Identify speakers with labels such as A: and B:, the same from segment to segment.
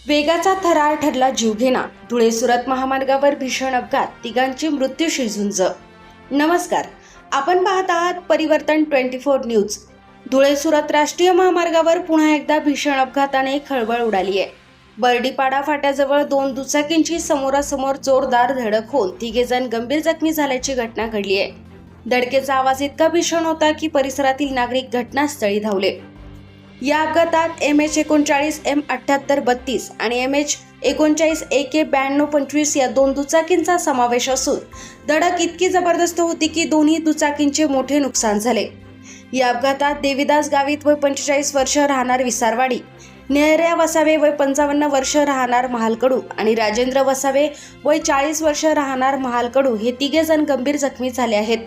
A: वेगाचा थरार ठरला जीवघेणा. धुळे सुरत महामार्गावर भीषण अपघात, तिघांची मृत्यूशी झुंज. नमस्कार, आपण पाहत आहात परिवर्तन 24 न्यूज. धुळे सुरत राष्ट्रीय महामार्गावर पुन्हा एकदा भीषण अपघाताने खळबळ उडाली आहे. बर्डीपाडा फाट्याजवळ दोन दुचाकींची समोरासमोर जोरदार धडक होऊन तिघेजण गंभीर जखमी झाल्याची घटना घडली आहे. धडकेचा आवाज इतका भीषण होता की परिसरातील नागरिक घटनास्थळी धावले. या अपघातात MH39 M7832 आणि MH39 AK 9225 या दोन दुचाकींचा समावेश असून धडक इतकी जबरदस्त होती की दोन्ही दुचाकींचे मोठे नुकसान झाले. या अपघातात देवीदास गावित वय 45 वर्ष राहणार विसारवाडी, नेहऱ्या वसावे वय 55 वर्ष राहणार महालकडू आणि राजेंद्र वसावे वय 40 वर्ष राहणार महालकडू हे तिघे जण गंभीर जखमी झाले आहेत.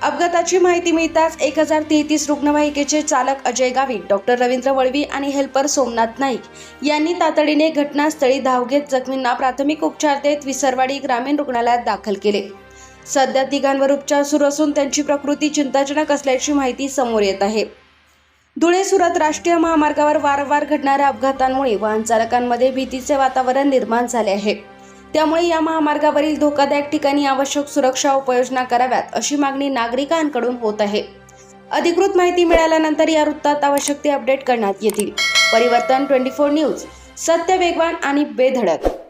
A: अपघाताची माहिती मिळताच 1033 रुग्णवाहिकेचे चालक अजय गावित, डॉक्टर रवींद्र वळवी आणि हेल्पर सोमनाथ नाईक यांनी तातडीने घटनास्थळी धाव घेत जखमींना प्राथमिक उपचार देत विसरवाडी ग्रामीण रुग्णालयात दाखल केले. सध्या तिघांवर उपचार सुरू असून त्यांची प्रकृती चिंताजनक असल्याची माहिती समोर येत आहे. धुळे सुरत राष्ट्रीय महामार्गावर वारंवार घडणाऱ्या अपघातांमुळे वाहन चालकांमध्ये भीतीचे वातावरण निर्माण झाले आहे. त्यामुळे या महामार्गावरील धोकादायक ठिकाणी आवश्यक सुरक्षा उपाययोजना कराव्यात अशी मागणी नागरिकांकडून होत आहे. अधिकृत माहिती मिळाल्यानंतर या वृत्तात आवश्यक ते अपडेट करण्यात येतील. परिवर्तन 24 न्यूज, सत्य, वेगवान आणि बेधडक.